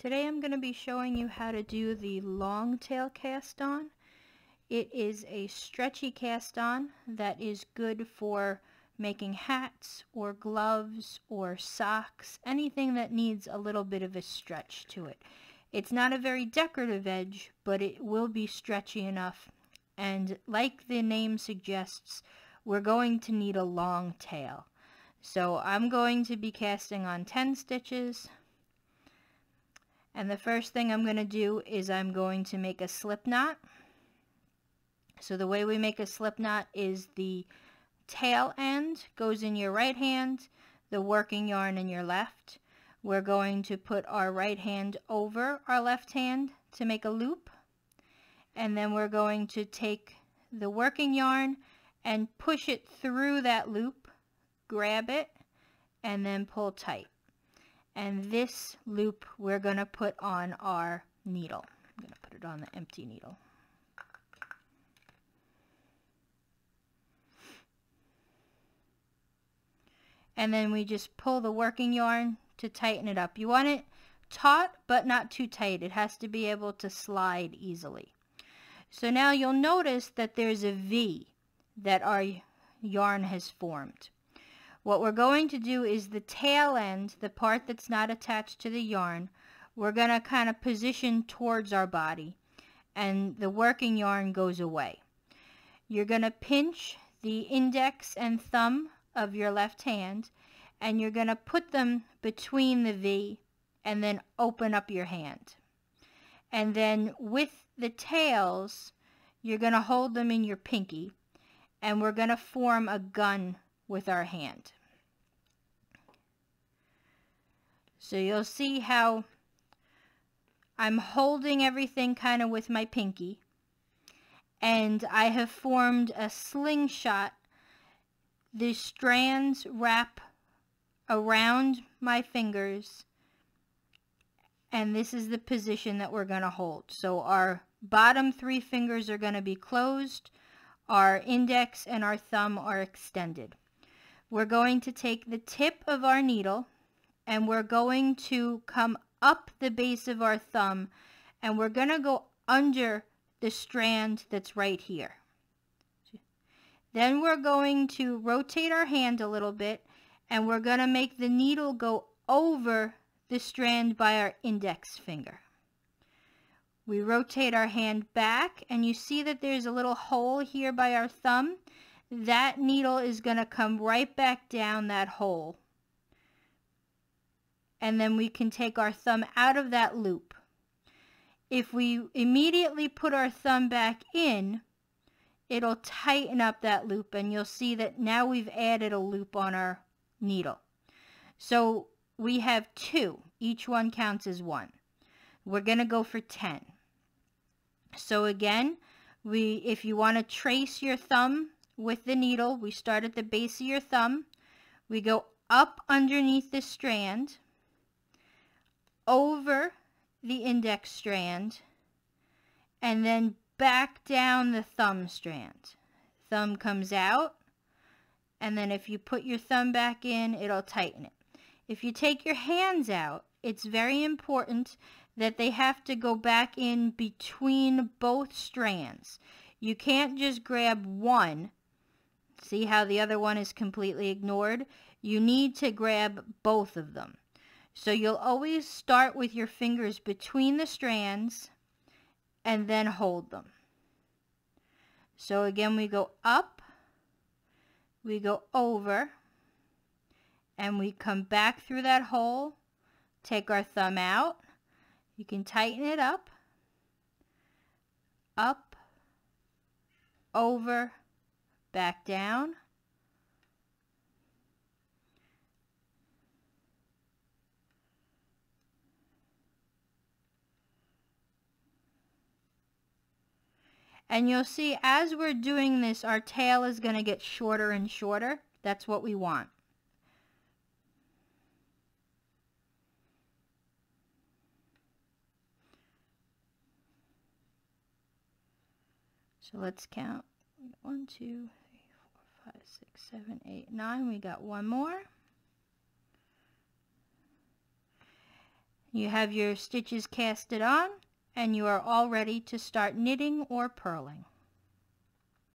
Today I'm going to be showing you how to do the long tail cast on. It is a stretchy cast on that is good for making hats or gloves or socks, anything that needs a little bit of a stretch to it. It's not a very decorative edge, but it will be stretchy enough, and like the name suggests, we're going to need a long tail. So I'm going to be casting on 10 stitches. And the first thing I'm going to do is I'm going to make a slip knot. So the way we make a slip knot is the tail end goes in your right hand, the working yarn in your left. We're going to put our right hand over our left hand to make a loop. And then we're going to take the working yarn and push it through that loop, grab it, and then pull tight. And this loop we're going to put on our needle. I'm going to put it on the empty needle. And then we just pull the working yarn to tighten it up. You want it taut but not too tight. It has to be able to slide easily. So now you'll notice that there's a V that our yarn has formed. What we're going to do is the tail end, the part that's not attached to the yarn, we're going to kind of position towards our body, and the working yarn goes away. You're going to pinch the index and thumb of your left hand, and you're going to put them between the V and then open up your hand. And then with the tails, you're going to hold them in your pinky, and we're going to form a gun with our hand. So you'll see how I'm holding everything kind of with my pinky, and I have formed a slingshot. The strands wrap around my fingers, and this is the position that we're going to hold. So our bottom 3 fingers are going to be closed, our index and our thumb are extended. We're going to take the tip of our needle and we're going to come up the base of our thumb, and we're going to go under the strand that's right here. Then we're going to rotate our hand a little bit, and we're going to make the needle go over the strand by our index finger. We rotate our hand back, and you see that there's a little hole here by our thumb. That needle is going to come right back down that hole. And then we can take our thumb out of that loop. If we immediately put our thumb back in, it'll tighten up that loop, and you'll see that now we've added a loop on our needle. So we have 2. Each one counts as 1. We're going to go for 10. So again, if you want to trace your thumb with the needle, we start at the base of your thumb. We go up underneath the strand, over the index strand, and then back down the thumb strand. Thumb comes out, and then if you put your thumb back in, it'll tighten it. If you take your hands out, it's very important that they have to go back in between both strands. You can't just grab one. See how the other one is completely ignored? You need to grab both of them. So you'll always start with your fingers between the strands and then hold them. So again, we go up, we go over, and we come back through that hole, take our thumb out. You can tighten it up, over, back down. And you'll see as we're doing this, our tail is going to get shorter and shorter. That's what we want. So let's count. 1, 2, 3, 4, 5, 6, 7, 8, 9. We got one more. You have your stitches casted on, and you are all ready to start knitting or purling.